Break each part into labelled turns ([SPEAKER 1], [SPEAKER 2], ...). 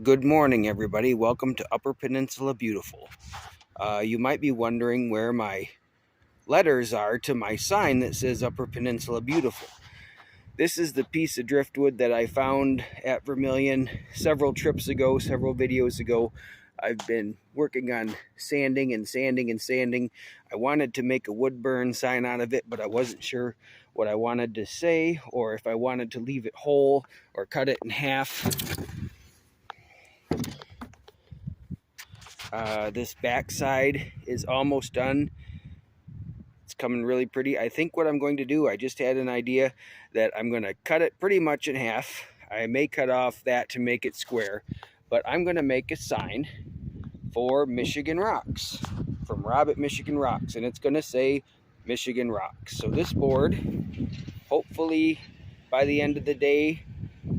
[SPEAKER 1] Good morning, everybody. Welcome to Upper Peninsula Beautiful. You might be wondering where my letters are to my sign that says Upper Peninsula Beautiful. This is the piece of driftwood that I found at Vermilion several trips ago, several videos ago. I've been working on sanding and sanding and sanding. I wanted to make a wood burn sign out of it, but I wasn't sure what I wanted to say or if I wanted to leave it whole or cut it in half. This back side is almost done. It's coming really pretty. I think what I'm going to do, I just had an idea that I'm going to cut it pretty much in half. I may cut off that to make it square, but I'm going to make a sign for Michigan Rocks, from Rob at Michigan Rocks, and it's going to say Michigan Rocks. So this board, hopefully by the end of the day,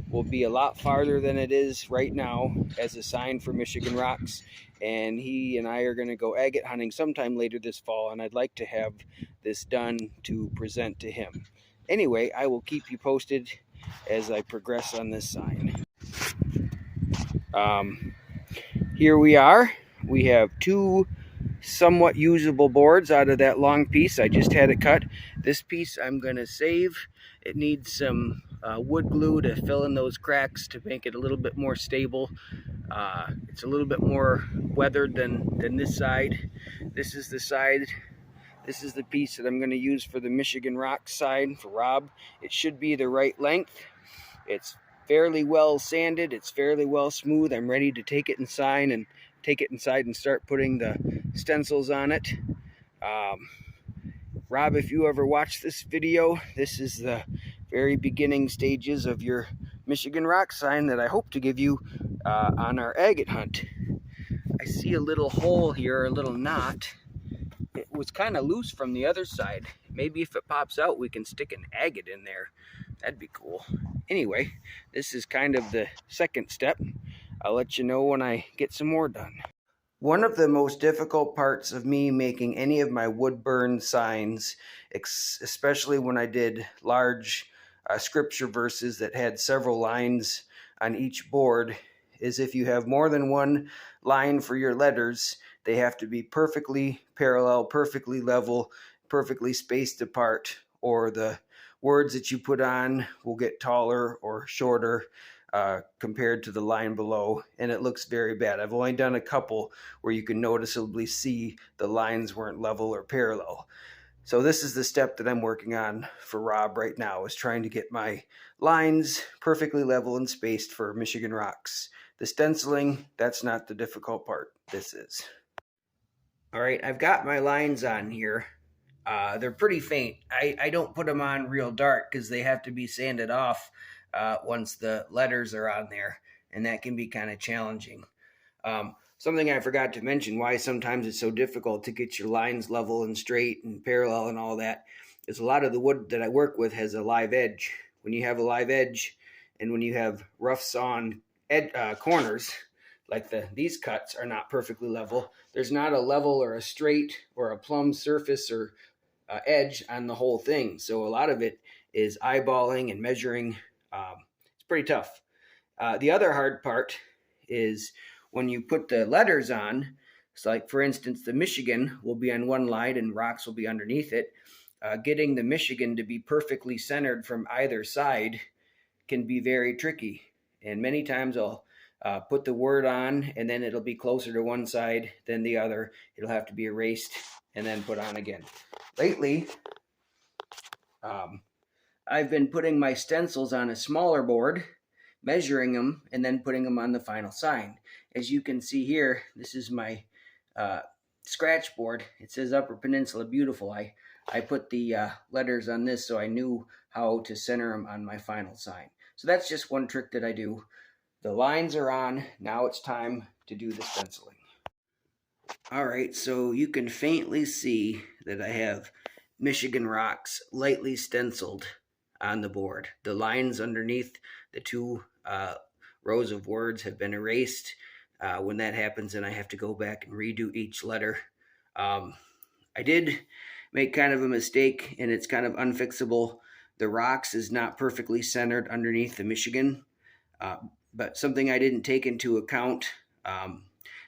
[SPEAKER 1] will be a lot farther than it is right now as a sign for Michigan Rocks. And he and I are going to go agate hunting sometime later this fall, and I'd like to have this done to present to him. Anyway, I will keep you posted as I progress on this sign. Here we are. We have two somewhat usable boards out of that long piece. I just had it cut. This piece I'm going to save. It needs some wood glue to fill in those cracks to make it a little bit more stable. It's a little bit more weathered than this side. This is the side. This is the piece that I'm going to use for the Michigan Rocks side for Rob. It should be the right length. It's fairly well sanded. It's fairly well smooth. I'm ready to take it inside and start putting the stencils on it. Rob, if you ever watch this video, this is the very beginning stages of your Michigan Rock sign that I hope to give you on our agate hunt. I see a little hole here, a little knot. It was kind of loose from the other side. Maybe if it pops out, we can stick an agate in there. That'd be cool. Anyway, this is kind of the second step. I'll let you know when I get some more done. One of the most difficult parts of me making any of my wood burn signs, especially when I did large scripture verses that had several lines on each board, is if you have more than one line for your letters, they have to be perfectly parallel, perfectly level, perfectly spaced apart, or the words that you put on will get taller or shorter compared to the line below, and it looks very bad. I've only done a couple where you can noticeably see the lines weren't level or parallel. So this is the step that I'm working on for Rob right now, is trying to get my lines perfectly level and spaced for Michigan Rocks. The stenciling, that's not the difficult part. This is. All right, I've got my lines on here. They're pretty faint. I don't put them on real dark because they have to be sanded off once the letters are on there, and that can be kind of challenging. Something I forgot to mention, why sometimes it's so difficult to get your lines level and straight and parallel and all that, is a lot of the wood that I work with has a live edge. When you have a live edge and when you have rough sawn corners, like these cuts are not perfectly level, there's not a level or a straight or a plumb surface or edge on the whole thing. So a lot of it is eyeballing and measuring. It's pretty tough. The other hard part is when you put the letters on. It's like, for instance, the Michigan will be on one line and Rocks will be underneath it. Getting the Michigan to be perfectly centered from either side can be very tricky. And many times I'll put the word on and then it'll be closer to one side than the other. It'll have to be erased and then put on again. Lately, I've been putting my stencils on a smaller board, measuring them, and then putting them on the final sign. As you can see here, this is my scratch board. It says Upper Peninsula Beautiful. I put the letters on this so I knew how to center them on my final sign. So that's just one trick that I do. The lines are on. Now it's time to do the stenciling. All right, so you can faintly see that I have Michigan Rocks lightly stenciled on the board. The lines underneath the two rows of words have been erased. When that happens, then I have to go back and redo each letter. I did make kind of a mistake, and it's kind of unfixable. The Rocks is not perfectly centered underneath the Michigan. But something I didn't take into account,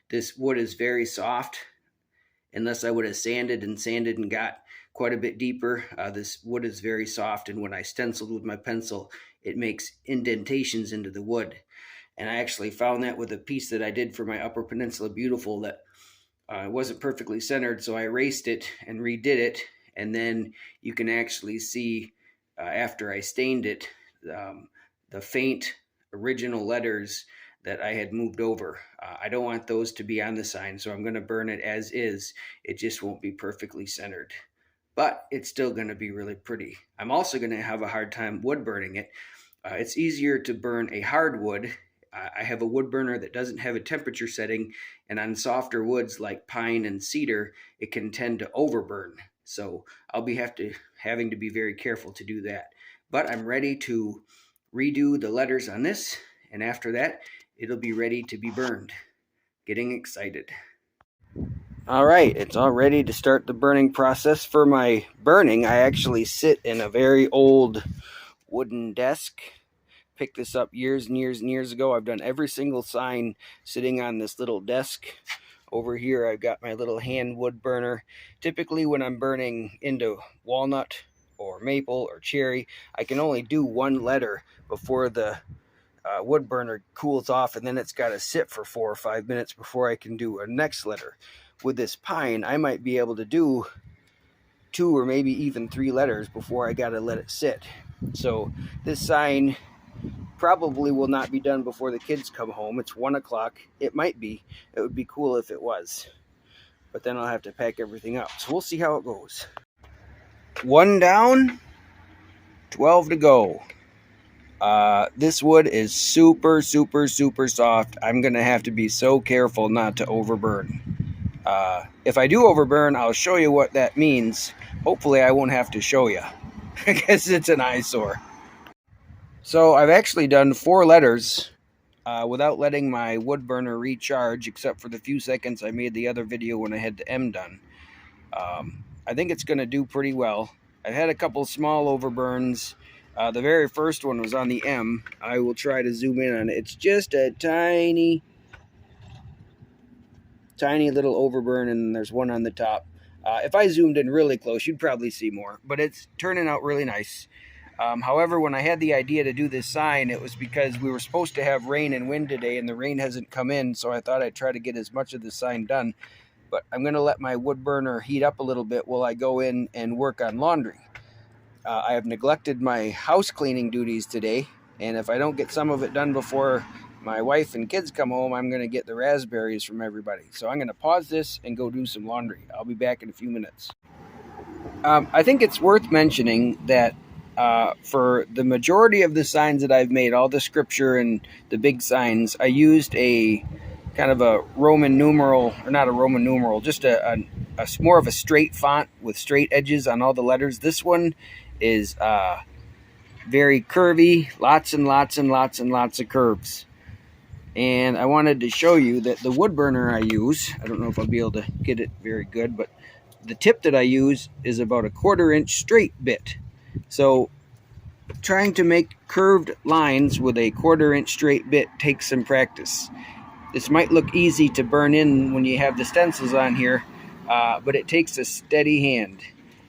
[SPEAKER 1] this wood is very soft. Unless I would have sanded and got quite a bit deeper, this wood is very soft. And when I stenciled with my pencil, it makes indentations into the wood. And I actually found that with a piece that I did for my Upper Peninsula Beautiful that it wasn't perfectly centered, so I erased it and redid it. And then you can actually see after I stained it, the faint original letters that I had moved over. I don't want those to be on the sign, so I'm going to burn it as is. It just won't be perfectly centered, but it's still going to be really pretty. I'm also going to have a hard time wood burning it. It's easier to burn a hardwood. I have a wood burner that doesn't have a temperature setting, and on softer woods like pine and cedar, it can tend to overburn. So I'll be having to be very careful to do that. But I'm ready to redo the letters on this, and after that, it'll be ready to be burned. Getting excited. All right, it's all ready to start the burning process. For my burning, I actually sit in a very old wooden desk. Picked this up years and years and years ago. I've done every single sign sitting on this little desk. Over here, I've got my little hand wood burner. Typically, when I'm burning into walnut or maple or cherry, I can only do one letter before the wood burner cools off, and then it's got to sit for 4 or 5 minutes before I can do a next letter. With this pine, I might be able to do 2 or maybe even 3 letters before I got to let it sit. So this sign probably will not be done before the kids come home. It's 1 o'clock. It might be. It would be cool if it was. But then I'll have to pack everything up. So we'll see how it goes. 1 down, 12 to go. This wood is super, super, super soft. I'm going to have to be so careful not to overburn. If I do overburn, I'll show you what that means. Hopefully I won't have to show you because it's an eyesore. So I've actually done 4 letters without letting my wood burner recharge, except for the few seconds I made the other video when I had the M done. I think it's going to do pretty well. I've had a couple small overburns. The very first one was on the M. I will try to zoom in on it. It's just a tiny little overburn, and there's one on the top. If I zoomed in really close, you'd probably see more, but it's turning out really nice. However, when I had the idea to do this sign, it was because we were supposed to have rain and wind today, and the rain hasn't come in, so I thought I'd try to get as much of the sign done. But I'm going to let my wood burner heat up a little bit while I go in and work on laundry. I have neglected my house cleaning duties today, and if I don't get some of it done before my wife and kids come home, I'm going to get the raspberries from everybody. So I'm going to pause this and go do some laundry. I'll be back in a few minutes. I think it's worth mentioning that for the majority of the signs that I've made, all the scripture and the big signs, I used a kind of a Roman numeral, or not a Roman numeral, just a more of a straight font with straight edges on all the letters. This one is very curvy, lots and lots and lots and lots of curves. And I wanted to show you that the wood burner I use, I don't know if I'll be able to get it very good, but the tip that I use is about a 1/4 inch straight bit. So trying to make curved lines with a 1/4 inch straight bit takes some practice. This might look easy to burn in when you have the stencils on here, but it takes a steady hand,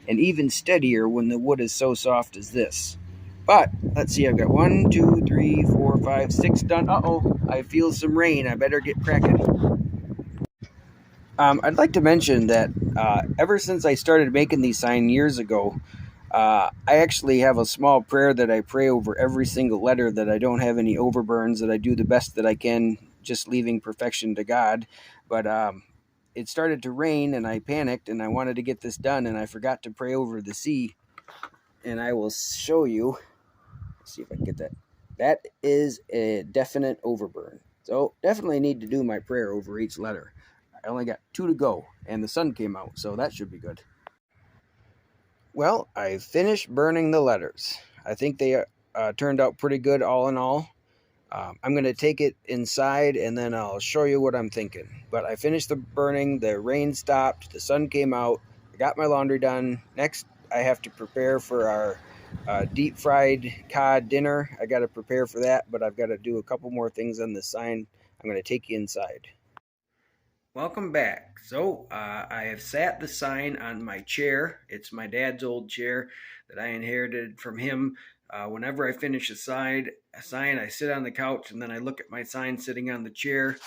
[SPEAKER 1] and even steadier when the wood is so soft as this. But let's see, I've got 1, 2, 3, 4, 5, 6 done. Uh-oh, I feel some rain. I better get cracking. I'd like to mention that ever since I started making these signs years ago, I actually have a small prayer that I pray over every single letter, that I don't have any overburns, that I do the best that I can, just leaving perfection to God. But it started to rain, and I panicked, and I wanted to get this done, and I forgot to pray over the C. And I will show you. Let's see if I can get that. That is a definite overburn. So definitely need to do my prayer over each letter. I only got 2 to go, and the sun came out, so that should be good. Well, I finished burning the letters. I think they turned out pretty good all in all. I'm going to take it inside, and then I'll show you what I'm thinking. But I finished the burning, the rain stopped, the sun came out, I got my laundry done. Next, I have to prepare for our deep fried cod dinner. I got to prepare for that, but I've got to do a couple more things on the sign. I'm going to take you inside. Welcome back. So I have sat the sign on my chair. It's my dad's old chair that I inherited from him. Whenever I finish a sign, I sit on the couch and then I look at my sign sitting on the chair.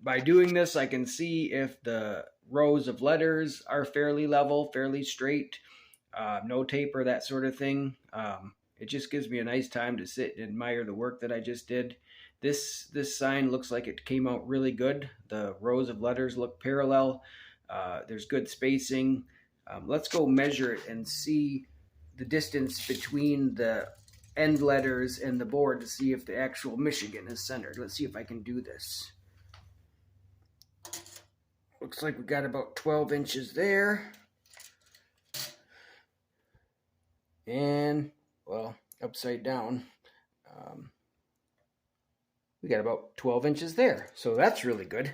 [SPEAKER 1] By doing this, I can see if the rows of letters are fairly level, fairly straight, no taper, that sort of thing. It just gives me a nice time to sit and admire the work that I just did. This sign looks like it came out really good. The rows of letters look parallel. There's good spacing. Let's go measure it and see the distance between the end letters and the board to see if the actual Michigan is centered. Let's see if I can do this. Looks like we got about 12 inches there. And, well, upside down, we got about 12 inches there. So that's really good.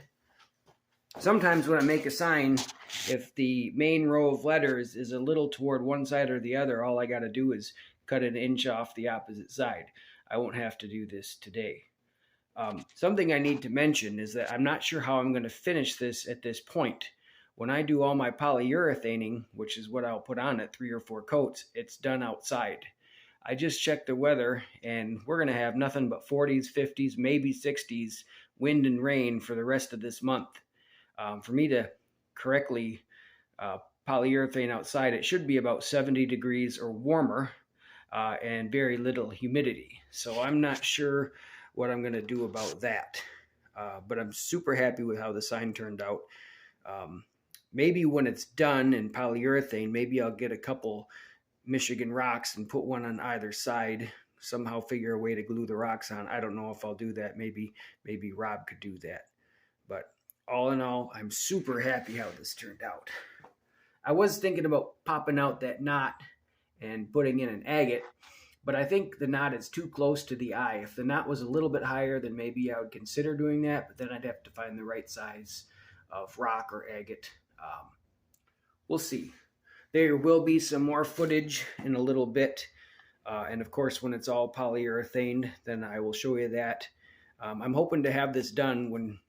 [SPEAKER 1] Sometimes when I make a sign, if the main row of letters is a little toward one side or the other, all I got to do is cut an inch off the opposite side. I won't have to do this today. Something I need to mention is that I'm not sure how I'm going to finish this at this point. When I do all my polyurethaning, which is what I'll put on it, 3 or 4 coats, it's done outside. I just checked the weather, and we're going to have nothing but 40s, 50s, maybe 60s wind and rain for the rest of this month. For me to correctly polyurethane outside, it should be about 70 degrees or warmer and very little humidity. So I'm not sure what I'm going to do about that. But I'm super happy with how the sign turned out. Maybe when it's done in polyurethane, maybe I'll get a couple Michigan rocks and put one on either side. Somehow figure a way to glue the rocks on. I don't know if I'll do that. Maybe Rob could do that. But all in all, I'm super happy how this turned out. I was thinking about popping out that knot and putting in an agate, but I think the knot is too close to the eye. If the knot was a little bit higher, then maybe I would consider doing that, but then I'd have to find the right size of rock or agate. We'll see. There will be some more footage in a little bit. And of course, when it's all polyurethaned, then I will show you that. I'm hoping to have this done when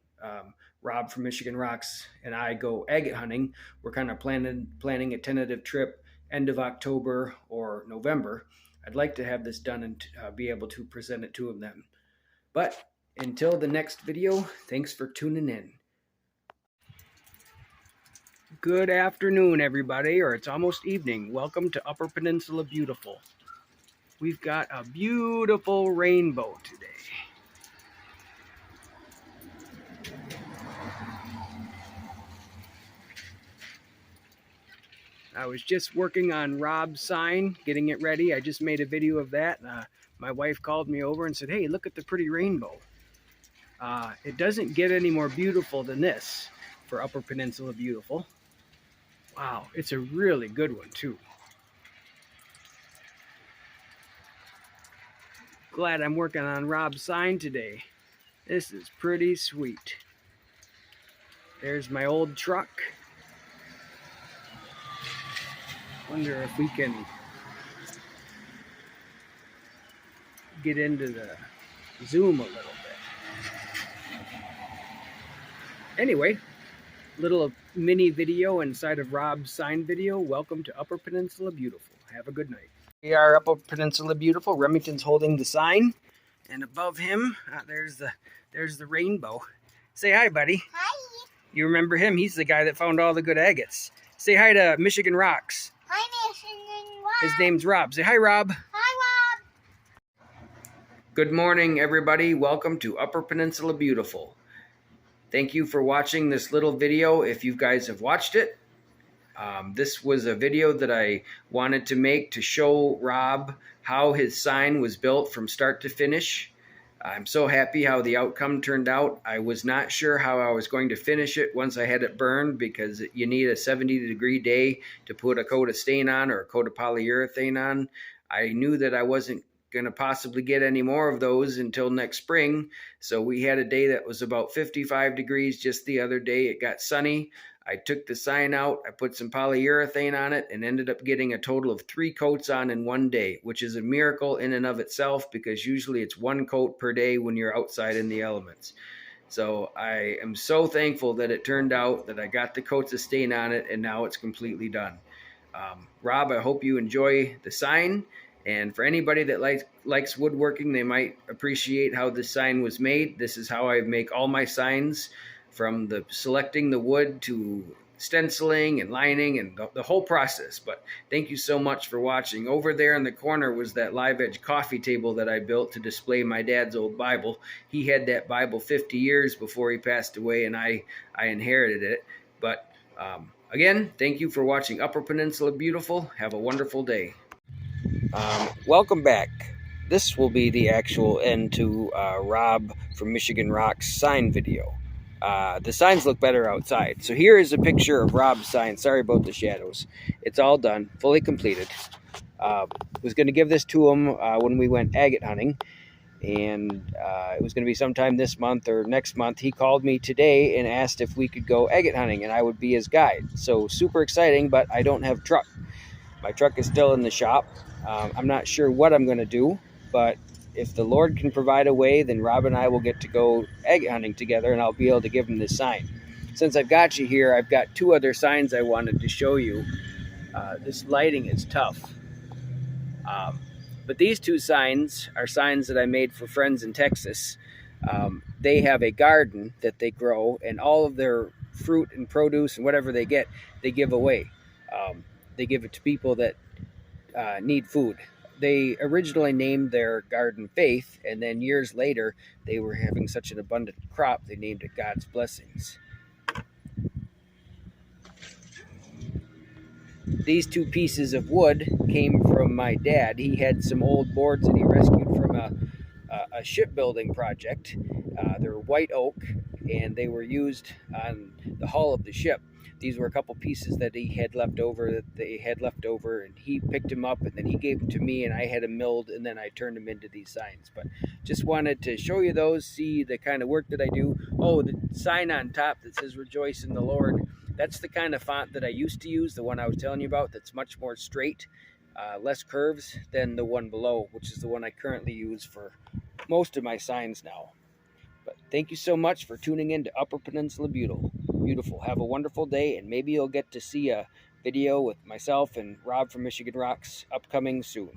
[SPEAKER 1] Rob from Michigan Rocks and I go agate hunting. We're kind of planning a tentative trip end of October or November. I'd like to have this done and be able to present it to him then. But until the next video, thanks for tuning in. Good afternoon, everybody, or it's almost evening. Welcome to Upper Peninsula Beautiful. We've got a beautiful rainbow today. I was just working on Rob's sign, getting it ready. I just made a video of that. My wife called me over and said, hey, look at the pretty rainbow. It doesn't get any more beautiful than this for Upper Peninsula Beautiful. Wow, it's a really good one too. Glad I'm working on Rob's sign today. This is pretty sweet. There's my old truck. Wonder if we can get into the zoom a little bit. Anyway, little mini video inside of Rob's sign video. Welcome to Upper Peninsula Beautiful. Have a good night. We are Upper Peninsula Beautiful. Remington's holding the sign, and above him, there's the rainbow. Say hi, buddy.
[SPEAKER 2] Hi.
[SPEAKER 1] You remember him? He's the guy that found all the good agates. Say hi to Michigan Rocks.
[SPEAKER 2] Hi, Michigan Rob.
[SPEAKER 1] His name's Rob. Say hi, Rob.
[SPEAKER 2] Hi, Rob.
[SPEAKER 1] Good morning, everybody. Welcome to Upper Peninsula Beautiful. Thank you for watching this little video if you guys have watched it. This was a video that I wanted to make to show Rob how his sign was built from start to finish. I'm so happy how the outcome turned out. I was not sure how I was going to finish it once I had it burned, because you need a 70-degree day to put a coat of stain on or a coat of polyurethane on. I knew that I wasn't going to possibly get any more of those until next spring. So we had a day that was about 55 degrees just the other day. It got sunny. I took the sign out, I put some polyurethane on it, and ended up getting a total of 3 coats on in one day, which is a miracle in and of itself because usually it's 1 coat per day when you're outside in the elements. So I am so thankful that it turned out that I got the coats of stain on it and now it's completely done. Rob, I hope you enjoy the sign. And for anybody that likes woodworking, they might appreciate how this sign was made. This is how I make all my signs, from the selecting the wood to stenciling and lining and the whole process. But thank you so much for watching. Over there in the corner was that live edge coffee table that I built to display my dad's old Bible. He had that Bible 50 years before he passed away, and I inherited it. But again, thank you for watching Upper Peninsula Beautiful. Have a wonderful day. Welcome back. This will be the actual end to Rob from Michigan Rocks sign video. The signs look better outside. So here is a picture of Rob's sign. Sorry about the shadows. It's all done, fully completed. Was going to give this to him when we went agate hunting, and it was going to be sometime this month or next month. He called me today and asked if we could go agate hunting, and I would be his guide. So super exciting, but I don't have a truck. My truck is still in the shop. I'm not sure what I'm going to do, but if the Lord can provide a way, then Rob and I will get to go agate hunting together, and I'll be able to give him this sign. Since I've got you here, I've got 2 other signs I wanted to show you. This lighting is tough. But these 2 signs are signs that I made for friends in Texas. They have a garden that they grow, and all of their fruit and produce and whatever they get, they give away. They give it to people that need food. They originally named their garden Faith, and then years later, they were having such an abundant crop, they named it God's Blessings. These 2 pieces of wood came from my dad. He had some old boards that he rescued from a shipbuilding project. They're white oak, and they were used on the hull of the ship. These were a couple pieces that he had left over, and he picked them up, and then he gave them to me, and I had them milled, and then I turned them into these signs. But just wanted to show you those, see the kind of work that I do. Oh, the sign on top that says "Rejoice in the Lord," that's the kind of font that I used to use, the one I was telling you about, that's much more straight, less curves than the one below, which is the one I currently use for most of my signs now. But thank you so much for tuning in to Upper Peninsula Beautiful. Have a wonderful day, and maybe you'll get to see a video with myself and Rob from Michigan Rocks upcoming soon.